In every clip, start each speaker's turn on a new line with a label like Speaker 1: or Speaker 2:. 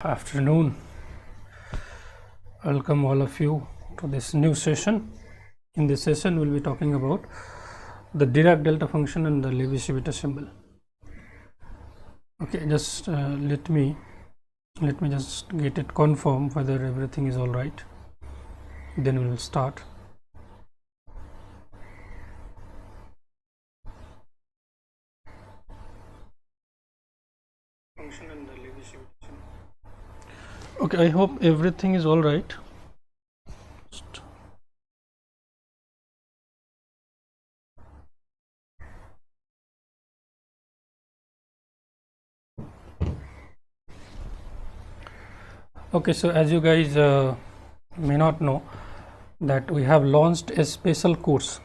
Speaker 1: Afternoon. Welcome all of you to this new session. In this session, we'll be talking about the Dirac delta function and the Levi-Civita symbol. Okay, just let me just get it confirm whether everything is all right. Then we will start. Function and the Levi-Civita symbol. Okay, I hope everything is all right. Okay, so as you guys may not know that we have launched a special course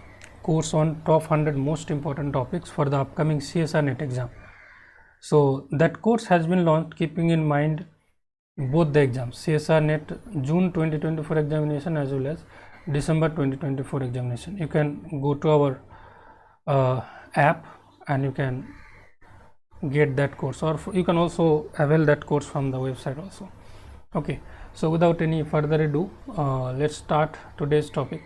Speaker 1: on top 100 most important topics for the upcoming CSR NET exam. So that course has been launched keeping in mind both the exams, CSR NET June 2024 examination as well as December 2024 examination. You can go to our app and you can get that course, or you can also avail that course from the website also. Okay, so without any further ado, let's start today's topic.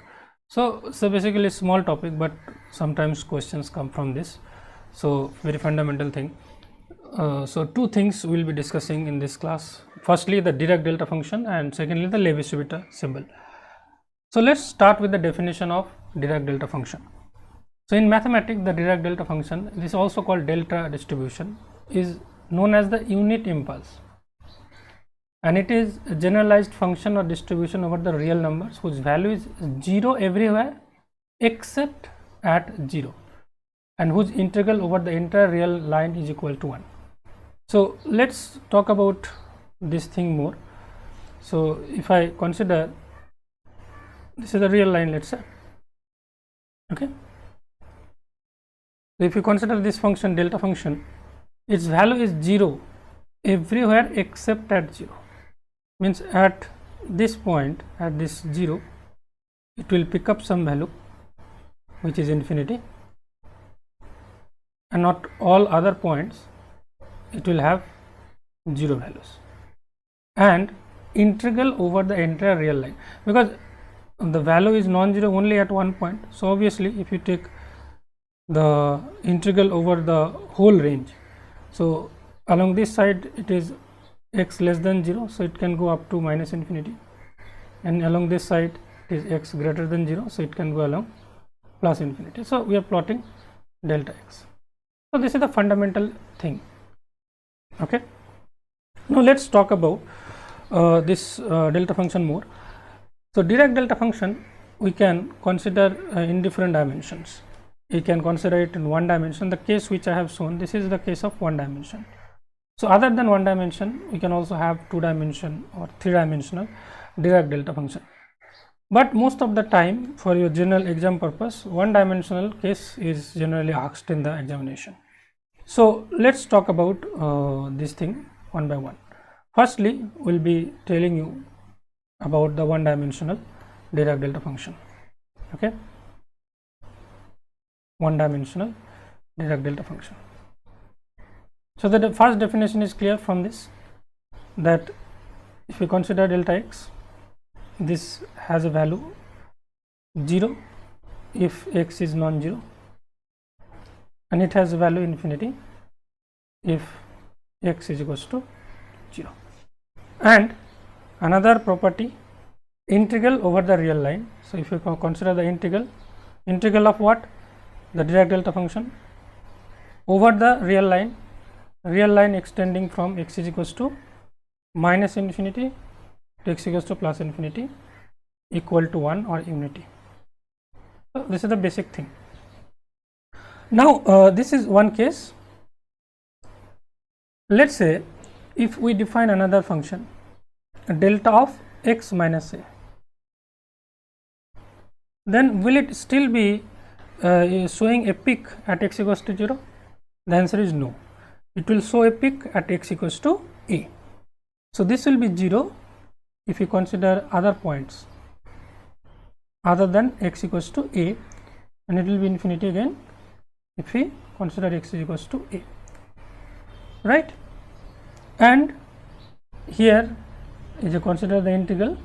Speaker 1: So basically a small topic, but sometimes questions come from this. So very fundamental thing. So two things we'll be discussing in this class. Firstly, the Dirac delta function, and secondly the Levi-Civita symbol. So let's start with the definition of Dirac delta function. So in mathematics, the Dirac delta function, this is also called delta distribution, is known as the unit impulse, and it is a generalized function or distribution over the real numbers whose value is 0 everywhere except at 0, and whose integral over the entire real line is equal to 1. So let's talk about this thing more. So if I consider this is a real line, let's say, okay, so if you consider this function delta function, its value is 0 everywhere except at 0, means at this point, at this 0, it will pick up some value which is infinity, and not all other points it will have 0 values, and integral over the entire real line, because the value is non-zero only at one point. So obviously if you take the integral over the whole range, so along this side it is x less than 0, so it can go up to minus infinity, and along this side it is x greater than 0, so it can go along plus infinity. So we are plotting delta x. So this is the fundamental thing. Okay, now let's talk about this delta function more. So Dirac delta function we can consider in different dimensions. We can consider it in one dimension. The case which I have shown, this is the case of one dimension. So other than one dimension, we can also have two dimension or three dimensional Dirac delta function. But most of the time, for your general exam purpose, one dimensional case is generally asked in the examination. So let's talk about this thing one by one. Firstly, we'll be telling you about the one dimensional Dirac delta function. Okay, one dimensional Dirac delta function. So the first definition is clear from this, that if we consider delta x, this has a value 0 if x is non-zero, and it has a value infinity if x is equals to 0. And another property, integral over the real line. So if you consider the integral of what? The Dirac delta function over the real line extending from x is equals to minus infinity to x equals to plus infinity equal to 1 or unity. So this is the basic thing. Now this is one case. Let's say if we define another function, delta of x minus a, then will it still be showing a peak at x equals to 0? The answer is no. It will show a peak at x equals to a. So this will be 0 if you consider other points other than x equals to a, and it will be infinity again if we consider x is equals to a, right? And here is a consider the integral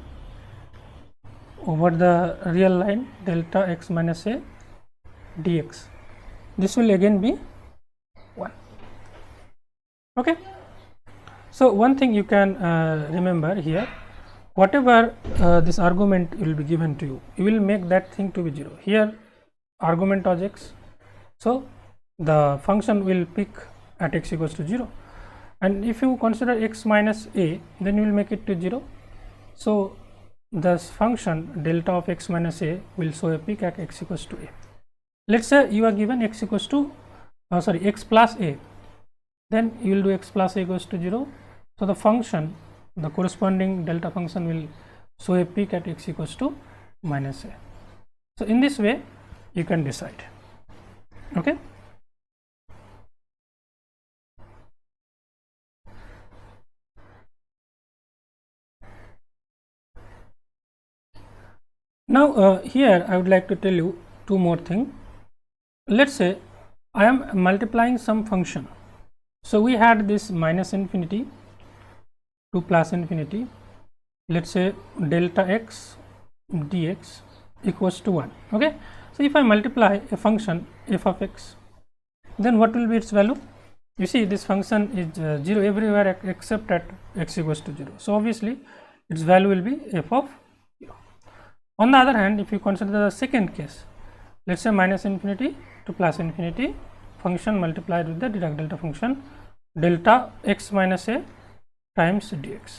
Speaker 1: over the real line delta x minus a dx. This will again be 1. Okay. So one thing you can remember here, whatever this argument will be given to you, you will make that thing to be 0. Here argument was x, so the function will pick at x equals to 0, and if you consider x minus a, then you will make it to 0. So this function delta of x minus a will show a peak at x equals to a. Let's say you are given x equals to x plus a, then you will do x plus a equals to 0. So the function, the corresponding delta function will show a peak at x equals to minus a. So in this way you can decide. Okay. Now here I would like to tell you two more things. Let's say I am multiplying some function. So we had this minus infinity to plus infinity. Let's say delta x dx equals to 1. Okay. So if I multiply a function f of x, then what will be its value? You see, this function is 0 everywhere except at x equals to 0. So obviously its value will be f of 0. On the other hand, if you consider the second case, let's say minus infinity to plus infinity, function multiplied with the Dirac delta function delta x minus a times dx,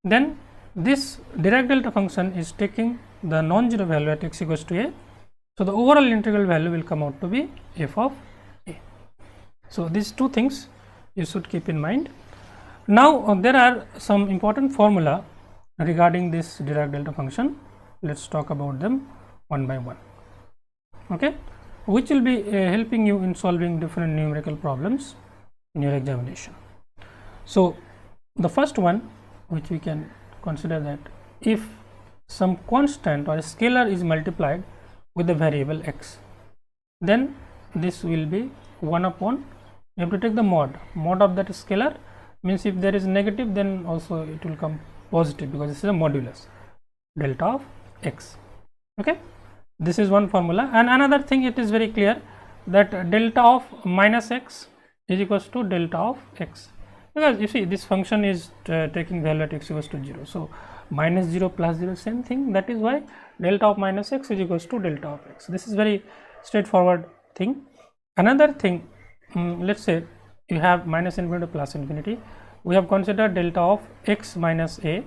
Speaker 1: then this Dirac delta function is taking the non-zero value at x equals to a. So the overall integral value will come out to be f of a. So these two things you should keep in mind. Now there are some important formula regarding this Dirac delta function. Let's talk about them one by one. Okay, which will be helping you in solving different numerical problems in your examination. So the first one, which we can consider, that if some constant or a scalar is multiplied with the variable x, then this will be 1 upon, you have to take the mod of that scalar, means if there is negative then also it will come positive because this is a modulus delta of x. Okay, this is one formula. And another thing, it is very clear that delta of minus x is equals to delta of x, because you see this function is taking value at x equals to 0. So minus 0 plus 0 same thing, that is why delta of minus x is equals to delta of x. This is very straightforward thing. Another thing, let's say you have minus infinity to plus infinity, we have considered delta of x minus a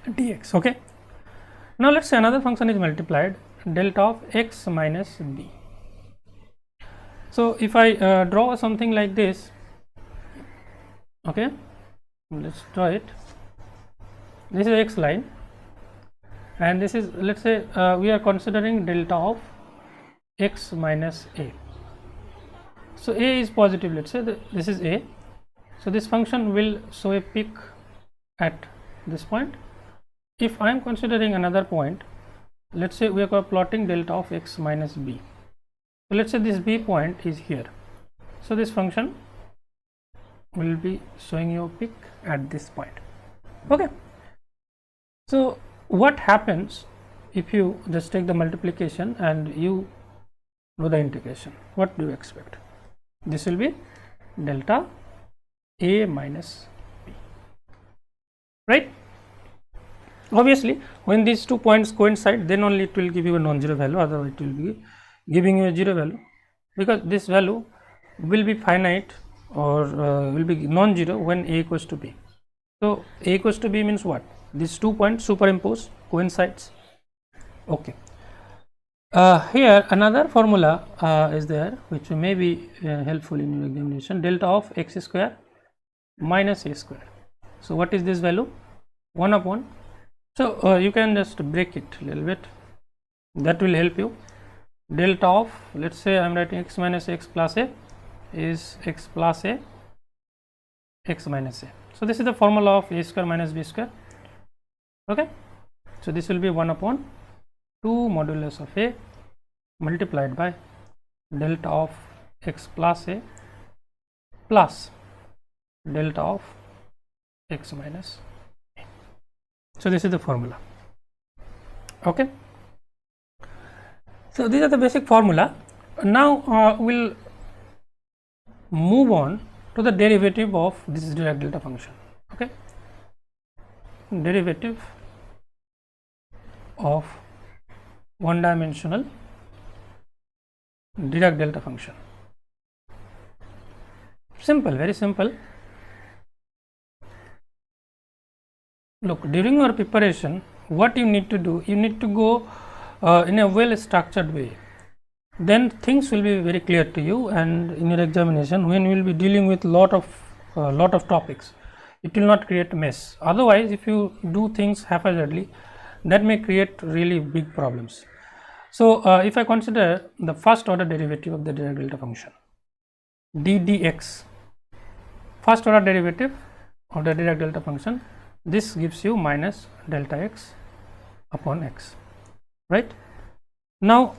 Speaker 1: dx. Okay, now let's say another function is multiplied delta of x minus b. So if I draw something like this, okay, let's draw it. This is x line, and this is, let's say we are considering delta of x minus a. So a is positive, let's say this is a. So this function will show a peak at this point. If I am considering another point, let's say we are plotting delta of x minus b. So let's say this b point is here. So this function will be showing you a peak at this point. Okay. So what happens if you just take the multiplication and you do the integration? What do you expect? This will be delta a minus b, right? Obviously when these 2 points coincide, then only it will give you a non-zero value, otherwise it will be giving you a 0 value, because this value will be finite or will be non-zero when a equals to b. So a equals to b means what? These 2 points superimpose, coincides. Okay. Here another formula is there which may be helpful in your examination, delta of x square minus a square. So what is this value? 1 upon, so you can just break it a little bit, that will help you. Delta of, let's say I am writing x minus x plus a is x plus a x minus a. So this is the formula of a square minus b square. Okay, so this will be 1 upon 2 modulus of a multiplied by delta of x plus a plus delta of x minus a. So this is the formula. Okay. So these are the basic formula. Now we'll move on to the derivative of this Dirac delta function. Okay. Derivative of one dimensional Dirac delta function. Simple, very simple. Look, during your preparation, what you need to do, you need to go in a well structured way. Then things will be very clear to you, and in your examination, when you will be dealing with lot of topics, it will not create a mess. Otherwise, if you do things haphazardly, that may create really big problems. So if I consider the first order derivative of the Dirac delta function, ddx, first order derivative of the Dirac delta function, this gives you minus delta x upon x, right? Now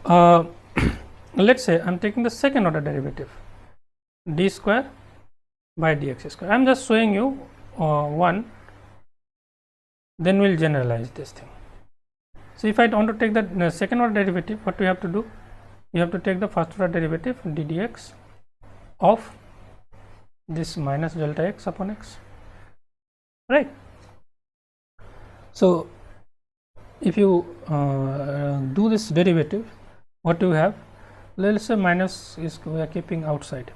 Speaker 1: let's say I am taking the second order derivative, d square by dx square. I am just showing you one, then we will generalize this thing. So if I want to take the second order derivative, what we have to do? You have to take the first order derivative ddx of this minus delta x upon x, right? So if you do this derivative, what do you have? Let us say minus is we are keeping outside,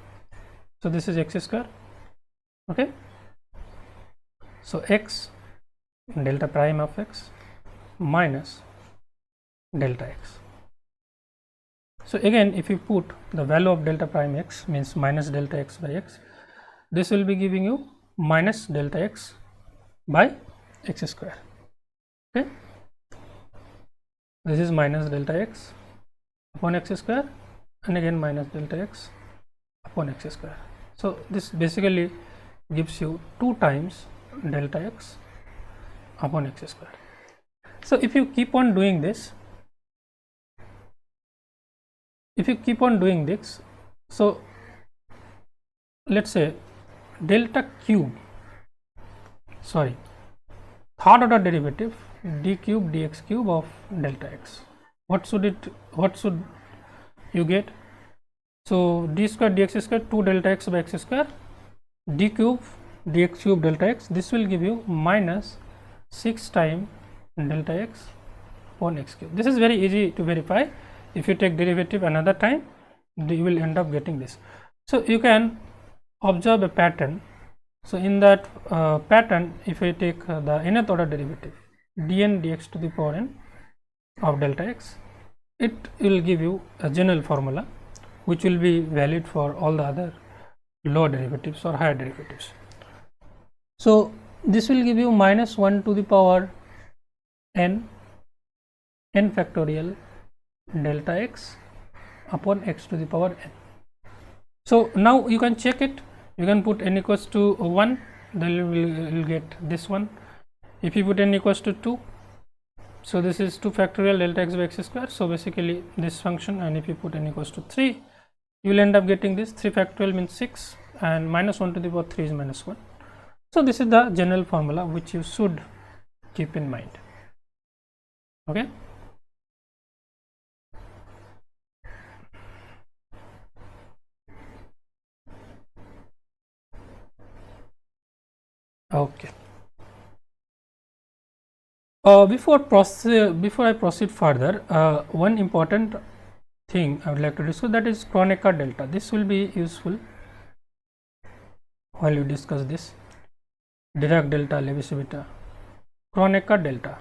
Speaker 1: so this is x square. Okay, so x delta prime of x minus delta x. So again, if you put the value of delta prime x, means minus delta x by x, this will be giving you minus delta x by x square. Okay, this is minus delta x upon x square, and again minus delta x upon x square. So this basically gives you 2 times delta x upon x square. So if you keep on doing this, so let's say delta cube, sorry, third order derivative d cube dx cube of delta x, what should you get? So d square dx square 2 delta x by x square, d cube dx cube delta x, this will give you minus 6 times delta x upon x cube. This is very easy to verify. If you take derivative another time, you will end up getting this. So you can observe a pattern. So in that pattern, if I take the nth order derivative dn dx to the power n of delta x, it will give you a general formula which will be valid for all the other lower derivatives or higher derivatives. So this will give you minus 1 to the power n factorial delta x upon x to the power n. So now you can check it. You can put n equals to 1, then you will get this one. If you put n equals to 2, so this is 2 factorial delta x by x square, so basically this function, and if you put n equals to 3, you will end up getting this. 3 factorial means 6, and minus 1 to the power 3 is minus 1. So this is the general formula which you should keep in mind. Okay. Okay. Before I proceed further, one important thing I would like to discuss, that is Kronecker delta. This will be useful while you discuss this. Dirac delta, Levi-Civita, Kronecker delta.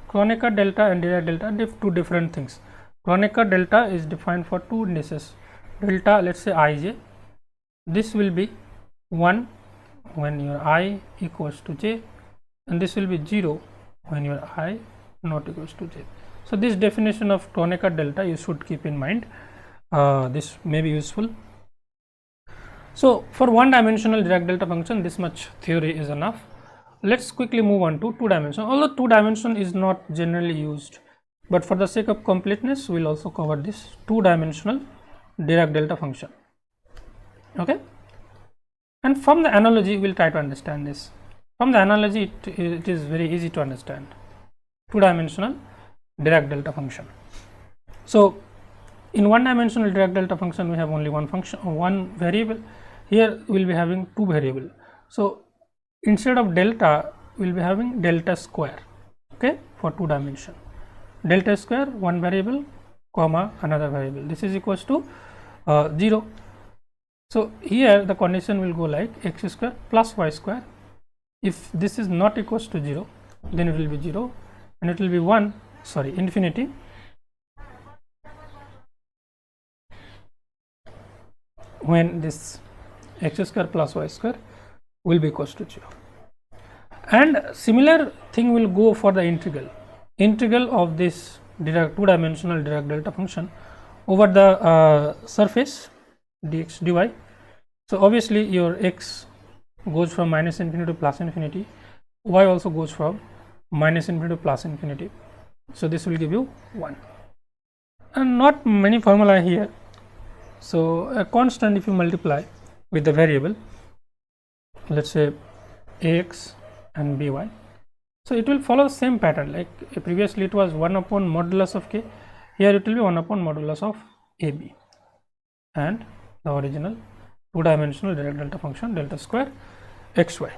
Speaker 1: Kronecker delta and Dirac delta are two different things. Kronecker delta is defined for 2 indices. Delta, let's say ij, this will be 1 when your I equals to j, and this will be 0 when your I not equals to j. So this definition of Kronecker delta you should keep in mind. This may be useful. So for one dimensional Dirac delta function, this much theory is enough. Let's quickly move on to 2 dimension. Although 2 dimension is not generally used, but for the sake of completeness, we will also cover this 2 dimensional Dirac delta function. Okay, and from the analogy we will try to understand this. From the analogy, it is very easy to understand. Two-dimensional Dirac delta function. So, in one-dimensional Dirac delta function, we have only one function, one variable. Here we will be having two variables. So, instead of delta, we will be having delta square. Okay, for two dimension. Delta square, one variable, comma another variable. This is equals to 0. So, here the condition will go like x square plus y square. If this is not equals to 0, then it will be 0 and it will be 1, sorry, infinity. When this x square plus y square will be equals to 0. And similar thing will go for the integral of this two-dimensional Dirac delta function over the surface dx dy. So, obviously your x goes from minus infinity to plus infinity, y also goes from minus infinity to plus infinity. So, this will give you 1, and not many formula here. So, a constant, if you multiply with the variable, let us say ax and by, so it will follow the same pattern, like previously it was 1 upon modulus of k, here it will be 1 upon modulus of ab, and the original two-dimensional Dirac delta function delta square xy.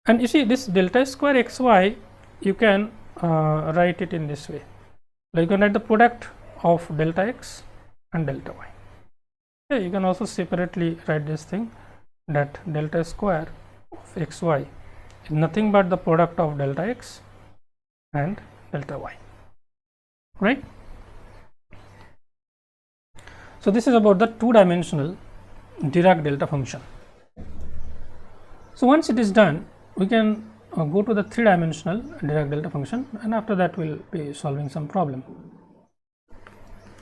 Speaker 1: And you see this delta square xy, you can write it in this way, like you can write the product of delta x and delta y. Okay, you can also separately write this thing, that delta square of xy is nothing but the product of delta x and delta y, right? So, this is about the two-dimensional Dirac delta function. So, once it is done, we can go to the three-dimensional Dirac delta function, and after that we will be solving some problem.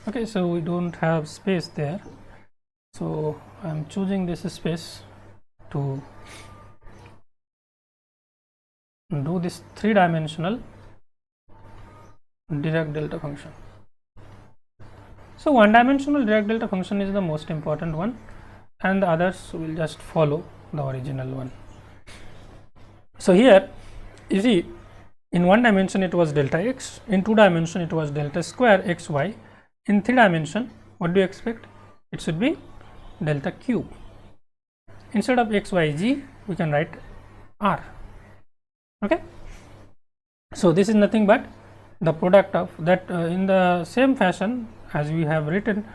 Speaker 1: Okay, so we do not have space there. So, I am choosing this space to do this three-dimensional Dirac delta function. So, one-dimensional Dirac delta function is the most important one, and the others will just follow the original one. So, here you see in one dimension it was delta x, in two dimension it was delta square xy, in three dimension what do you expect? It should be delta cube. Instead of x, y, z, we can write r. Okay. So, this is nothing but the product of that. In the same fashion as we have written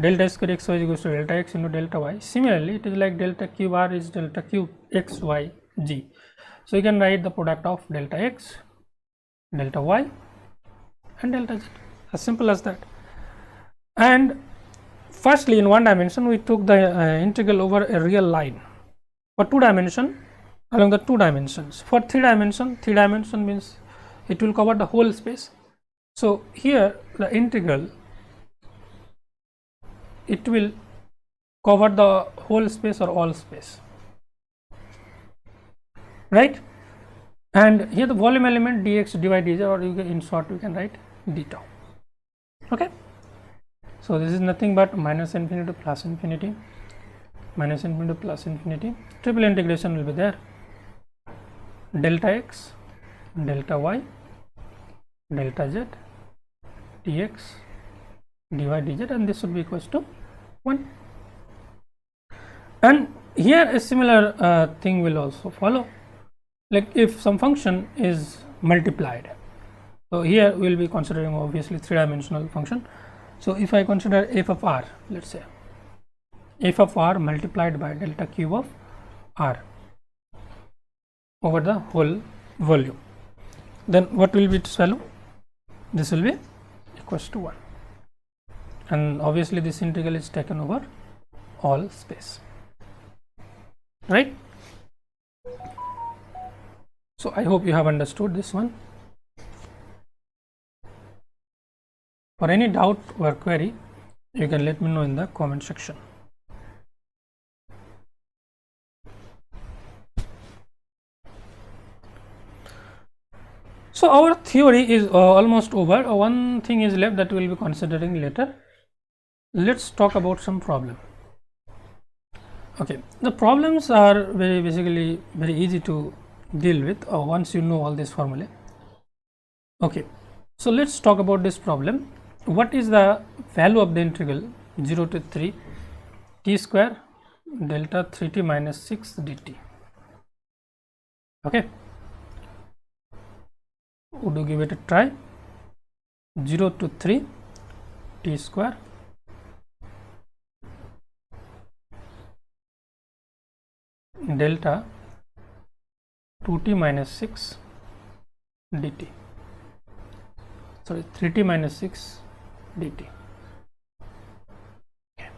Speaker 1: delta square x y is equals to delta x into delta y. Similarly, it is like delta cube r is delta cube x y z. So, you can write the product of delta x, delta y and delta z, as simple as that. And firstly, in one dimension we took the integral over a real line. For two dimension, along the two dimensions. For three dimension means it will cover the whole space. So, here the integral, it will cover the whole space or all space, right? And here the volume element dx dy dz, or you can, in short we can write d tau. Okay. So, this is nothing but minus infinity to plus infinity, minus infinity to plus infinity, triple integration will be there, delta x, delta y, delta z, dx dy dz, and this should be equals to 1. And here a similar thing will also follow, like if some function is multiplied. So, here we will be considering obviously three-dimensional function. So, if I consider f of r, let us say f of r multiplied by delta cube of r over the whole volume, then what will be its value? This will be equals to 1, and obviously this integral is taken over all space, right? So, I hope you have understood this one. For any doubt or query, you can let me know in the comment section. So, our theory is almost over. One thing is left that we will be considering later. Let us talk about some problem. Okay, the problems are basically very easy to deal with once you know all this formulae. Okay, so let's talk about this problem. What is the value of the integral 0 to 3 t square delta 3t minus 6 dt? Okay, would you give it a try? 0 to 3 t square delta 2t minus 6 dt, sorry 3t minus 6 dt. Okay.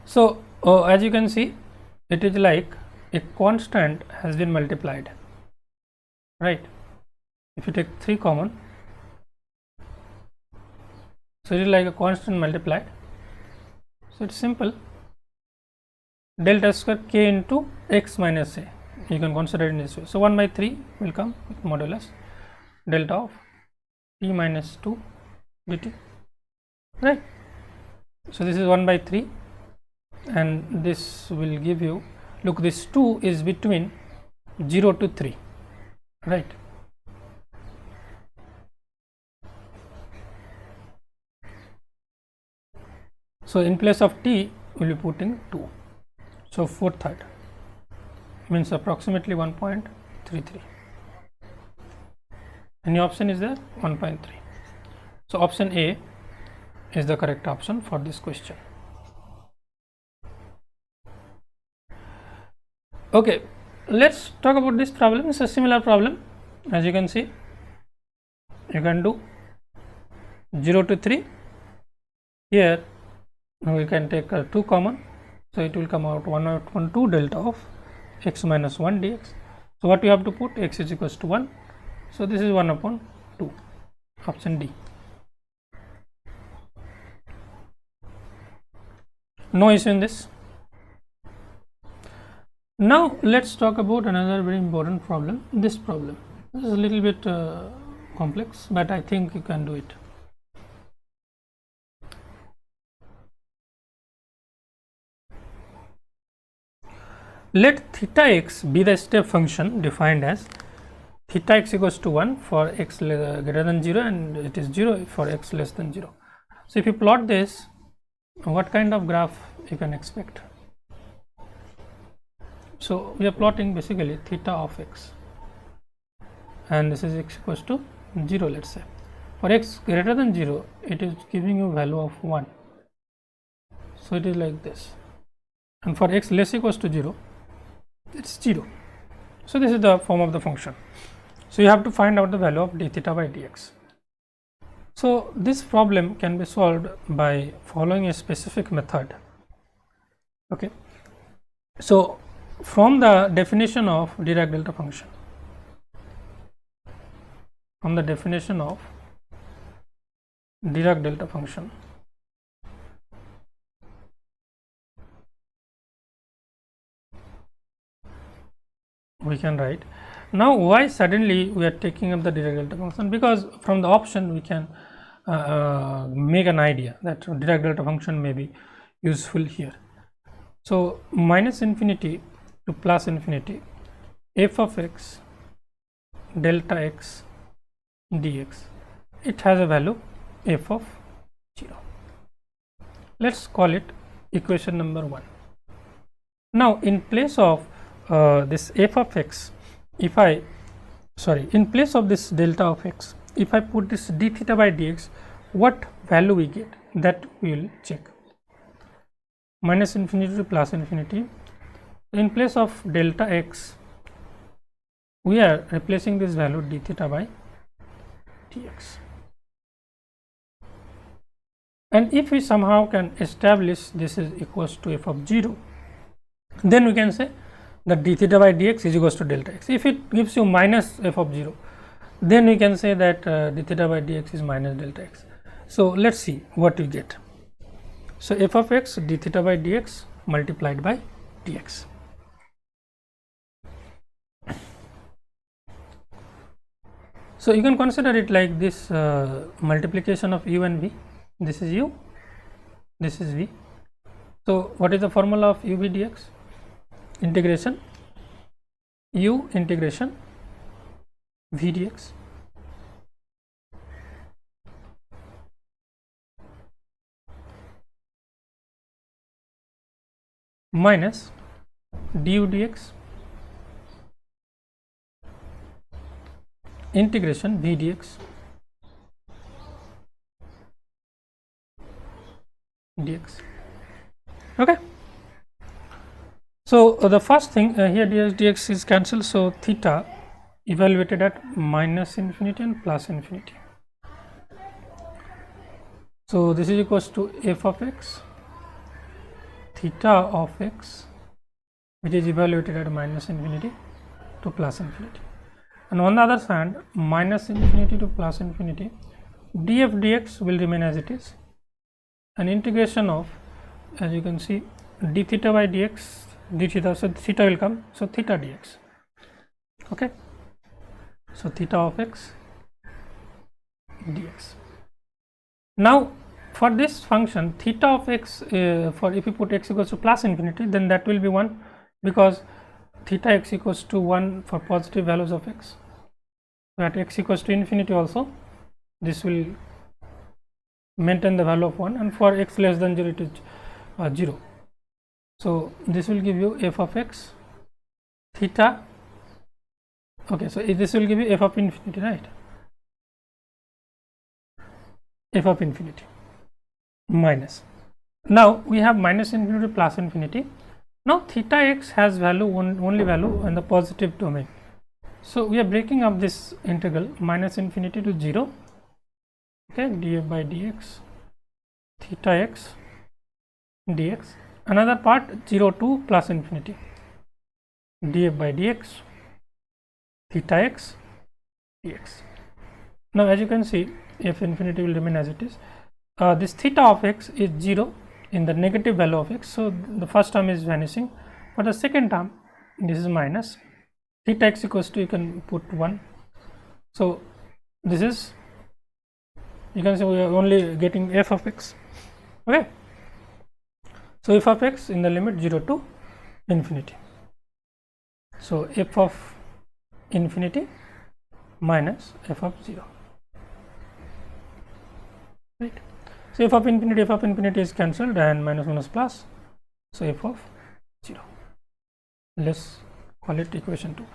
Speaker 1: So as you can see, it is like a constant has been multiplied, right? If you take 3 common, so it is like a constant multiplied. So it's simple, delta square k into x minus a, you can consider it in this way. So 1 by 3 will come with modulus delta of t minus 2 dt, right? So this is 1 by 3 and this will give you, look, this 2 is between 0 to 3, right? So in place of t we will be putting 2, so 4/3 means approximately 1.33. Any option is there? 1.3. So option A is the correct option for this question. Okay, let's talk about this problem. It's a similar problem. As you can see, you can do 0 to 3. Here we can take 2 common, so it will come out 1/2 delta of x minus 1 dx. So what you have to put? X is equals to 1, so this is 1/2, option D. No issue in this. Now let's talk about another very important problem. This problem, this is a little bit complex, but I think you can do it. Let theta x be the step function defined as theta x equals to 1 for x greater than 0 and it is 0 for x less than 0. So if you plot this, what kind of graph you can expect? So we are plotting basically theta of x, and this is x equals to 0. Let's say for x greater than 0 it is giving you value of 1, so it is like this, and for x less equals to 0 it's 0. So this is the form of the function. So you have to find out the value of d theta by dx. So this problem can be solved by following a specific method. Okay, so from the definition of Dirac delta function, we can write. Now why suddenly we are taking up the Dirac delta function? Because from the option we can make an idea that Dirac delta function may be useful here. So minus infinity to plus infinity, f of x delta x dx, it has a value f of 0. Let's call it equation number 1. Now in place of this f of x, in place of this delta of x, if I put this d theta by dx, what value we get? That we will check. Minus infinity to plus infinity. In place of delta x, we are replacing this value d theta by dx. And if we somehow can establish this is equals to f of 0, then we can say that d theta by dx is equals to delta x. If it gives you minus f of 0, then we can say that d theta by dx is minus delta x. So let's see what we get. So f of x d theta by dx multiplied by dx. So you can consider it like this multiplication of u and v. This is u, this is v. So what is the formula of u v dx? Integration u integration v dx minus du dx integration v dx dx. Okay. So the first thing here dx is cancelled, so theta evaluated at minus infinity and plus infinity. So this is equals to f of x theta of x, which is evaluated at minus infinity to plus infinity, and on the other side minus infinity to plus infinity, df dx will remain as it is, and integration of, as you can see, d theta by dx d theta, so theta will come, so theta dx. Okay, so theta of x dx. Now for this function theta of x, for if you put x equals to plus infinity, then that will be 1, because theta x equals to 1 for positive values of x. So at x equals to infinity also this will maintain the value of 1, and for x less than 0 it is 0. So this will give you f of x theta. Okay, so this will give you f of infinity, right? F of infinity minus, now we have minus infinity plus infinity. Now theta x has value only value in the positive domain, so we are breaking up this integral minus infinity to 0. Okay, df by dx theta x dx, another part 0 to plus infinity, df by dx theta x dx. Now as you can see, f infinity will remain as it is. This theta of x is 0 in the negative value of x, so the first term is vanishing. For the second term, this is minus theta x equals to, you can put 1. So this is, you can say we are only getting f of x. Okay, so f of x in the limit 0 to infinity. So f of infinity minus f of 0, right? So f of infinity is cancelled, and minus plus, so f of 0. Let's call it equation 2.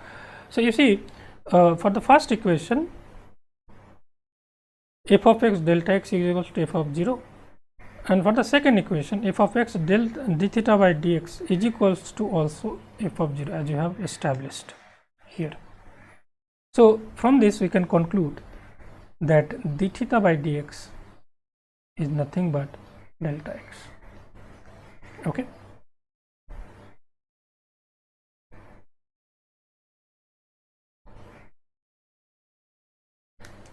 Speaker 1: So you see, for the first equation, f of x delta x is equal to f of 0, and for the second equation, f of x delta d theta by dx is equals to also f of 0, as you have established here. So from this we can conclude that d theta by dx is nothing but delta x. Okay.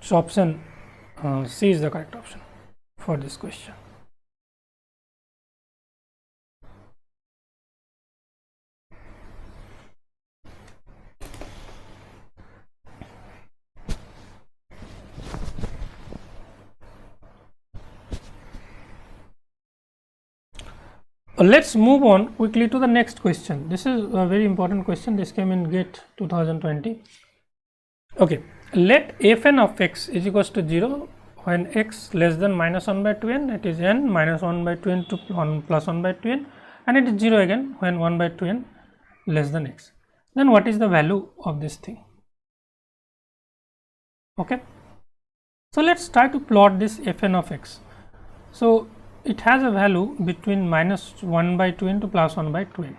Speaker 1: So option C is the correct option for this question. Let's move on quickly to the next question. This is a very important question. This came in GATE 2020. Okay, let fn of x is equals to 0 when x less than minus 1 by 2n, it is n minus 1 by 2n to 1 plus 1 by 2n, and it is 0 again when 1 by 2n less than x. Then what is the value of this thing? Okay, so let's try to plot this fn of x. So it has a value between minus 1 by 2n to plus 1 by 2n.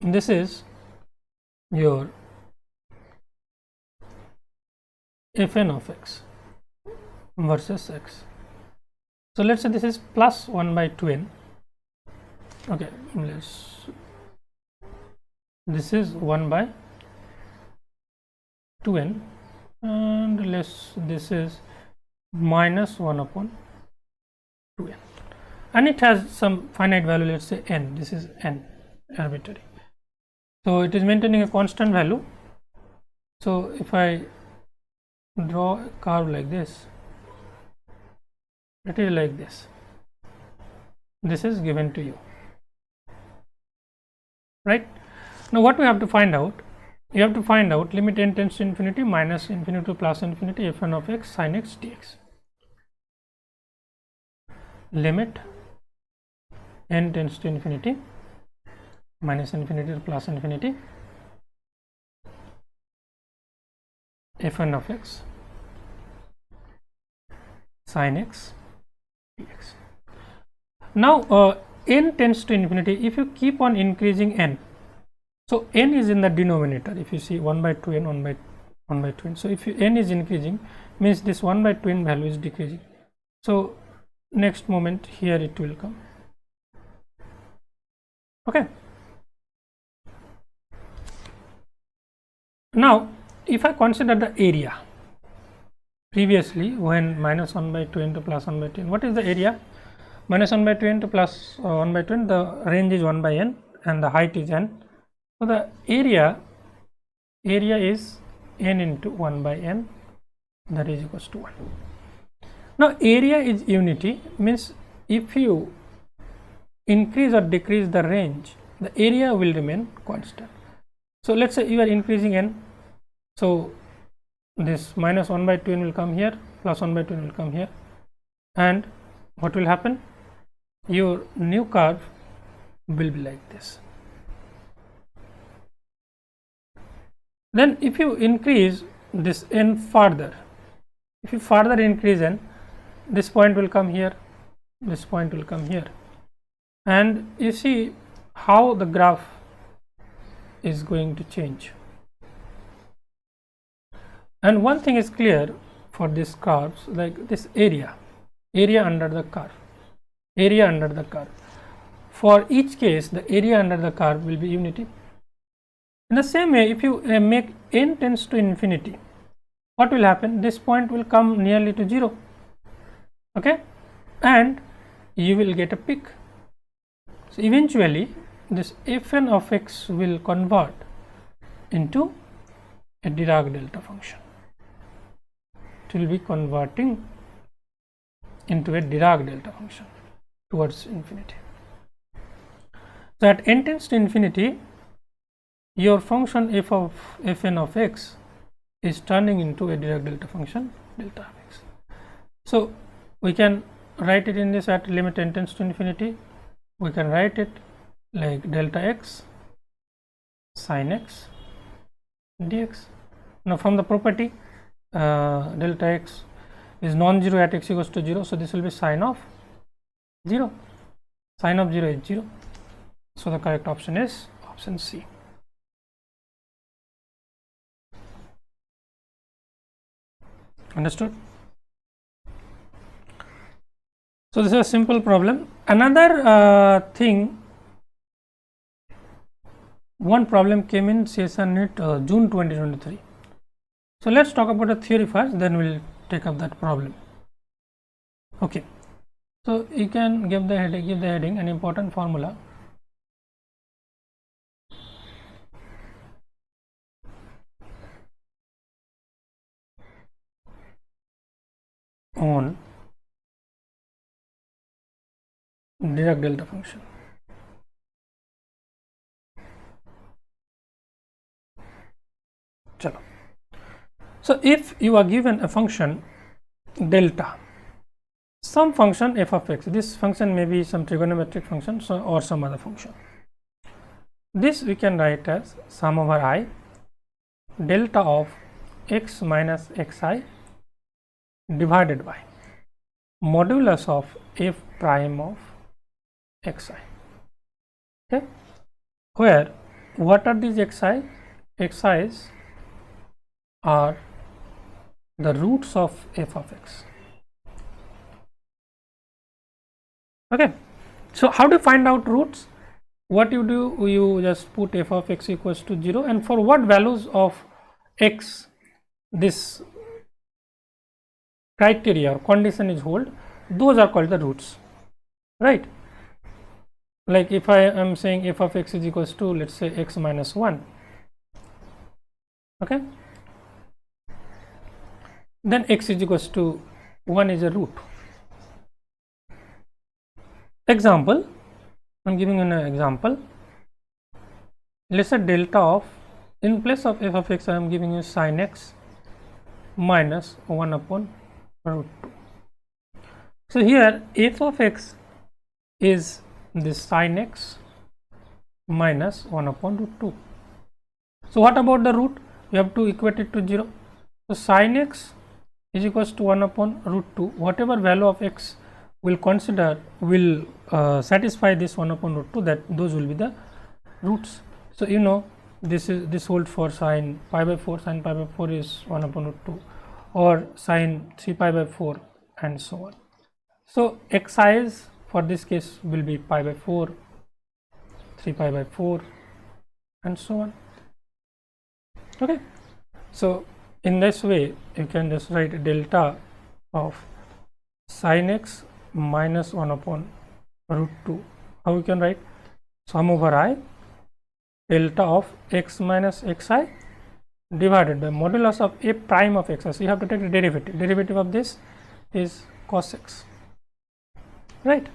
Speaker 1: This is your fn of x versus x. So let's say this is plus 1 by 2n. Okay, this is 1 by 2n, and this is minus 1 upon 2n, and it has some finite value, let's say n. This is n, arbitrary. So it is maintaining a constant value. So if I draw a curve like this, it is like this. This is given to you, right? Now what we have to find out? You have to find out limit n tends to infinity minus infinity to plus infinity f(n) of x sin x dx. Limit n tends to infinity minus infinity to plus infinity f(n) of x sin x dx. Now n tends to infinity. If you keep on increasing n, so n is in the denominator. If you see 1 by 2n, 1 by 2n. So if n is increasing, means this 1 by 2n value is decreasing. So next moment here it will come. Okay. Now if I consider the area, previously when minus 1 by 2n to plus 1 by 2n, what is the area? Minus 1 by 2n to plus 1 by 2n, the range is 1 by n and the height is n. So the area is n into 1 by n, that is equals to 1. Now area is unity, means if you increase or decrease the range, the area will remain constant. So let's say you are increasing n, so this minus 1 by 2n will come here, plus 1 by 2n will come here, and what will happen? Your new curve will be like this. Then if you increase this n further, if you further increase n, this point will come here, this point will come here, and you see how the graph is going to change. And one thing is clear for these curves, like this area under the curve, for each case the area under the curve will be unity. In the same way, if you make n tends to infinity, what will happen? This point will come nearly to 0, okay, and you will get a peak. So eventually this f(n) of x will convert into a Dirac delta function. It will be converting into a Dirac delta function towards infinity. So at n tends to infinity, your function f(n) of x is turning into a Dirac delta function delta of x. So we can write it in this at limit n tends to infinity. We can write it like delta x sin x dx. Now from the property delta x is non-zero at x equals to 0, so this will be sine of 0. Sine of 0 is 0. So the correct option is option C. Understood? So this is a simple problem. Another thing, one problem came in CSR NET June 2023. So let's talk about the theory first, then we'll take up that problem. Okay. So you can give the heading an important formula. On Dirac delta function. Chalo. So if you are given a function delta, some function f of x, this function may be some trigonometric function or some other function. This we can write as sum over I delta of x minus xi divided by modulus of f prime of xi. Okay, where what are these xi? Xi's are the roots of f of x. Okay, so how do you find out roots? What you do, you just put f of x equals to 0, and for what values of x this criteria or condition is hold, those are called the roots, right? like if I am saying f of x is equals to, let's say, x minus 1, okay, then x is equals to 1 is a root. Example, I'm giving an example. Let's say delta of, in place of f of x, I am giving you sin x minus 1 upon root 2. So here f of x is this sin x minus 1 upon root 2. So what about the root? We have to equate it to 0. So sin x is equals to 1 upon root 2. Whatever value of x will consider will satisfy this 1 upon root 2, that those will be the roots. So you know, this holds for sin pi by 4. Sin pi by 4 is 1 upon root 2, or sin 3 pi by 4, and so on. So xi for this case will be pi by 4, 3 pi by 4, and so on. Okay, so in this way you can just write delta of sin x minus 1 upon root 2. How we can write? Sum over I delta of x minus xi divided by modulus of a prime of xi. So you have to take the derivative. Derivative of this is cos x, right?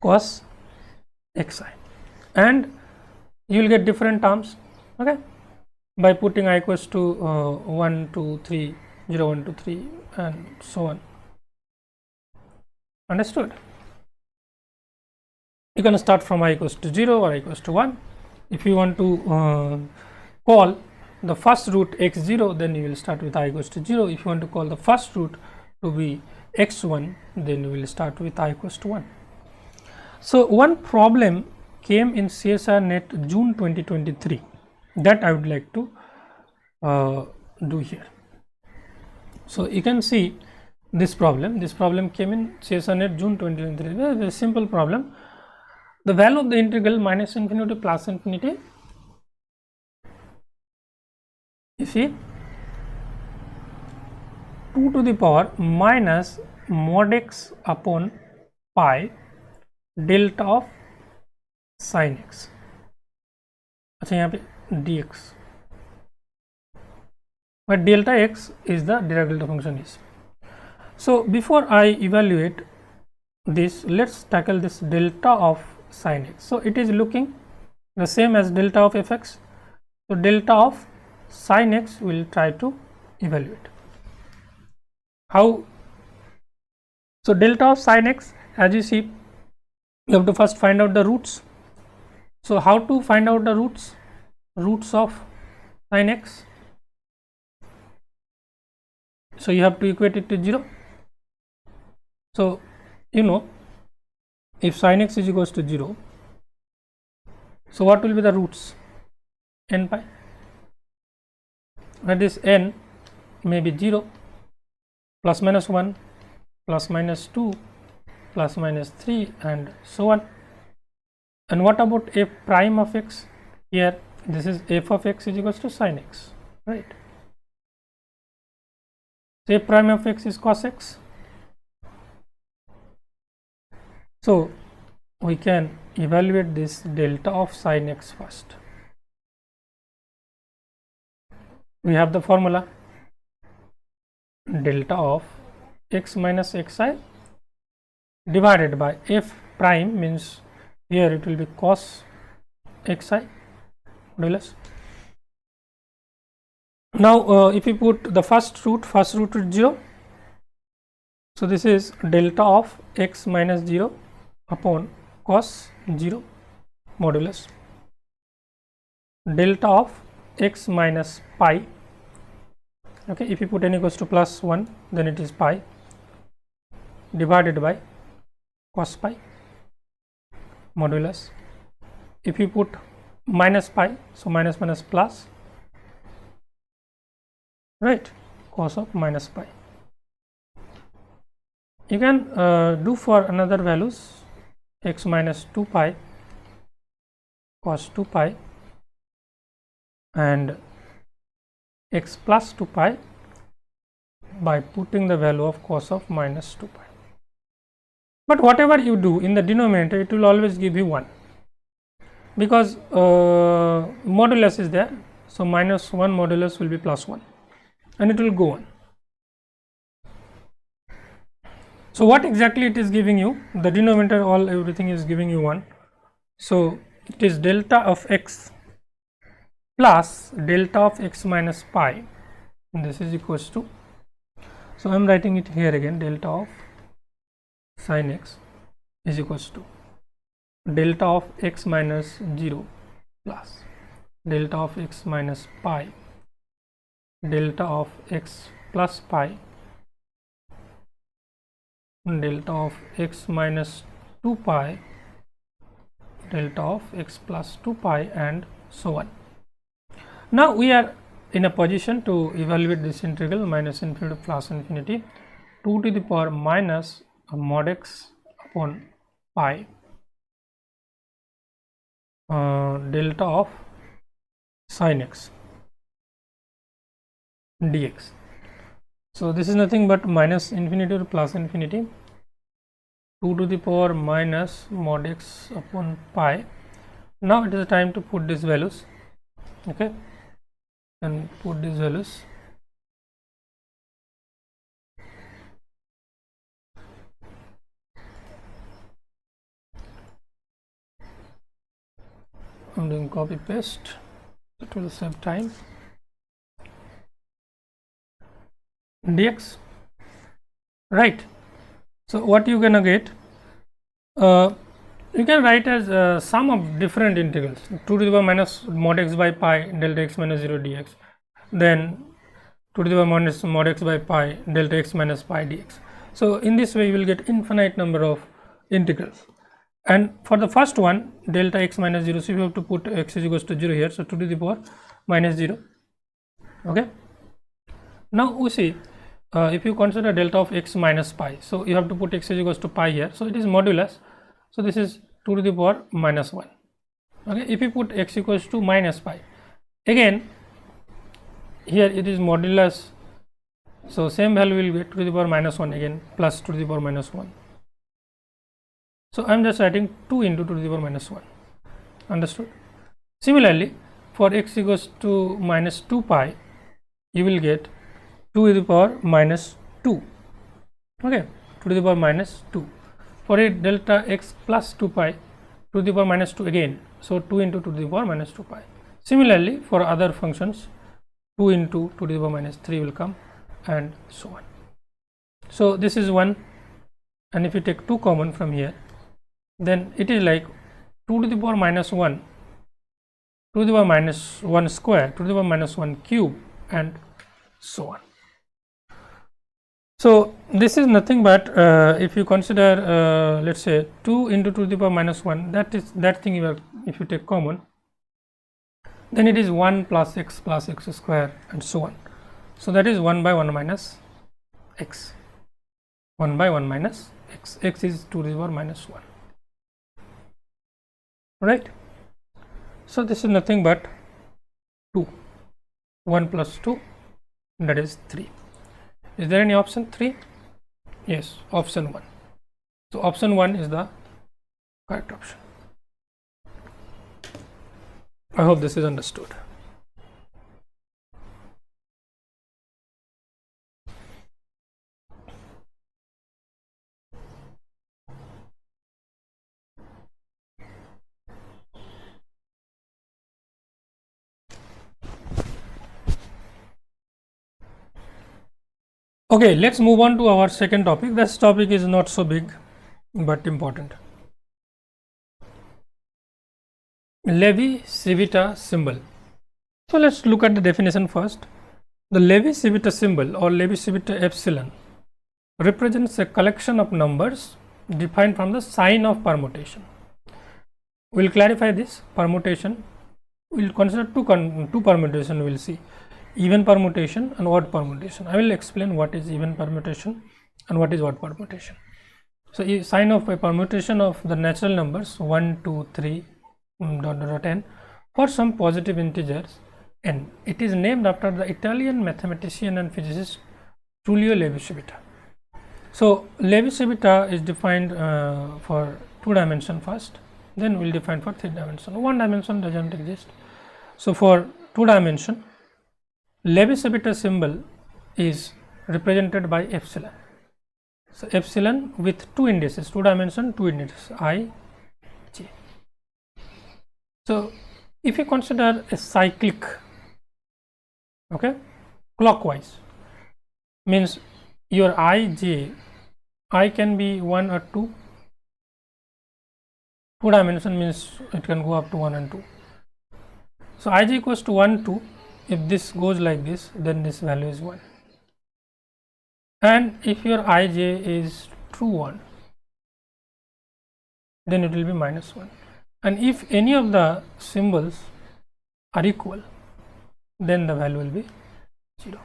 Speaker 1: Cos xi, and you will get different terms, okay, by putting I equals to 1, 2, 3, 0, 1, 2, 3, and so on. Understood? You can start from I equals to 0 or I equals to 1. If you want to call the first root x0, then you will start with I equals to 0. If you want to call the first root to be x1, then you will start with I equals to 1. So one problem came in CSR Net June 2023 that I would like to do here. So you can see this problem. This problem came in CSR Net June 2023. Very simple problem. The value of the integral minus infinity to plus infinity, you see, 2 to the power minus mod x upon pi delta of sin x. अच्छा यहाँ पे dx, but delta x is the Dirac delta function is. So before I evaluate this, let's tackle this delta of sin x. So it is looking the same as delta of fx. So delta of sin x will try to evaluate. How? So delta of sin x, as you see, you have to first find out the roots. So how to find out the roots? Roots of sin x. So you have to equate it to 0. So you know, if sin x is equals to 0, so what will be the roots? N pi. That is n may be 0, plus minus 1, plus minus 2, plus minus 3, and so on. And what about f prime of x? Here this is f of x is equals to sin x, right? So f prime of x is cos x. So we can evaluate this delta of sin x first. We have the formula delta of x minus xi divided by f prime, means here it will be cos xi modulus. Now if we put the first root is 0, so this is delta of x minus 0 upon cos 0 modulus delta of x minus pi. Okay, if you put n equals to plus 1, then it is pi divided by cos pi modulus. If you put minus pi, so minus minus plus, right, cos of minus pi. You can do for another values, x minus 2 pi cos 2 pi and x plus 2 pi by putting the value of cos of minus 2 pi. but whatever you do in the denominator, it will always give you 1, because modulus is there. So minus 1 modulus will be plus 1, and it will go on. So what exactly it is giving you? The denominator, everything is giving you 1. So it is delta of x plus delta of x minus pi, and this is equals to, so I am writing it here again, delta of sin x is equals to delta of x minus 0 plus delta of x minus pi delta of x plus pi delta of x minus 2 pi delta of x plus 2 pi, and so on. Now we are in a position to evaluate this integral minus infinity to plus infinity 2 to the power minus mod x upon pi delta of sin x dx. So this is nothing but minus infinity to plus infinity 2 to the power minus mod x upon pi. Now it is time to put these values, okay, and put these values. I am doing copy paste, it will save time. Dx, right. So what you gonna get? You can write as sum of different integrals, 2 to the power minus mod x by pi delta x minus 0 dx, then 2 to the power minus mod x by pi delta x minus pi dx. So in this way you will get infinite number of integrals. And for the first one, delta x minus 0, so you have to put x is equals to 0 here, so 2 to the power minus 0, okay. Now we see, if you consider delta of x minus pi, so you have to put x is equals to pi here, so it is modulus, so this is 2 to the power minus 1, okay. If you put x equals to minus pi, again here it is modulus, so same value will be 2 to the power minus 1 again plus 2 to the power minus 1. So I am just writing 2 into 2 to the power minus 1, understood. Similarly, for x equals to minus 2 pi, you will get 2 to the power minus 2, okay, 2 to the power minus 2. For a delta x plus 2 pi, 2 to the power minus 2 again, so 2 into 2 to the power minus 2 pi. Similarly, for other functions, 2 into 2 to the power minus 3 will come, and so on. So this is 1, and if you take 2 common from here, then it is like 2 to the power minus 1, 2 to the power minus 1 square, 2 to the power minus 1 cube, and so on. So this is nothing but if you consider let's say 2 into 2 to the power minus 1, that is that thing you are, if you take common, then it is 1 plus x square, and so on. So that is 1 by 1 minus x, 1 by 1 minus x, x is 2 to the power minus 1, right. So this is nothing but 2, 1 plus 2, that is 3. Is there any option 3? Yes, option 1. So option 1 is the correct option. I hope this is understood. Okay, let's move on to our second topic. This topic is not so big but important. Levi-Civita symbol. So let's look at the definition first. The Levi-Civita symbol or Levi-Civita epsilon represents a collection of numbers defined from the sign of permutation. We will clarify this permutation. We will consider two permutation. We will see even permutation and odd permutation. I will explain what is even permutation and what is odd permutation. So sign of a permutation of the natural numbers 1, 2, 3 n for some positive integers n. It is named after the Italian mathematician and physicist Tullio Levi-Civita. So Levi-Civita is defined for 2 dimension first, then we will define for 3 dimension. 1 dimension doesn't exist. So for 2 dimension, Levi-Civita symbol is represented by epsilon. So epsilon with 2 indices, 2 dimension, 2 indices I, j. So if you consider a cyclic, okay, clockwise, means your I, j, I can be 1 or 2. 2 dimension means it can go up to 1 and 2. So I j equals to 1, 2. If this goes like this, then this value is 1. And if your I j is true 1, then it will be minus 1. And if any of the symbols are equal, then the value will be 0.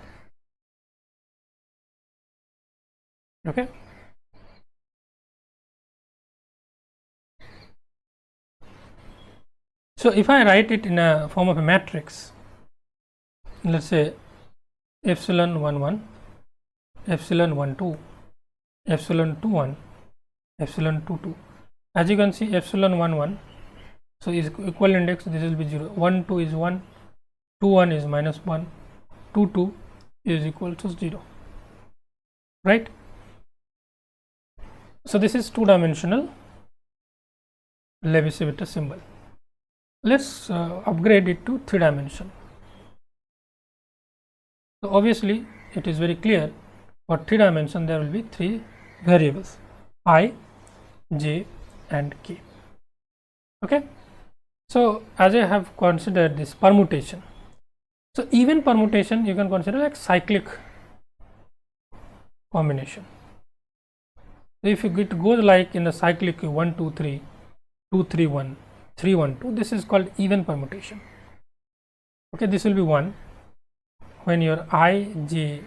Speaker 1: Okay. So if I write it in a form of a matrix, let's say epsilon 1 1, epsilon 1 2, epsilon 2 1, epsilon 2 2. As you can see, epsilon 1 1, so is equal index, this will be 0. 1 2 is 1, 2 1 is minus 1, 2 2 is equal to 0, right? So this is 2 dimensional Levi-Civita symbol. Let's upgrade it to 3 dimension. So obviously it is very clear, for 3 dimension there will be 3 variables I, j and k. Okay. So as I have considered this permutation, so even permutation you can consider like cyclic combination. So if it goes like in the cyclic 1 2 3, 2 3 1, 3 1 2, this is called even permutation. Okay, this will be 1 when your I, j,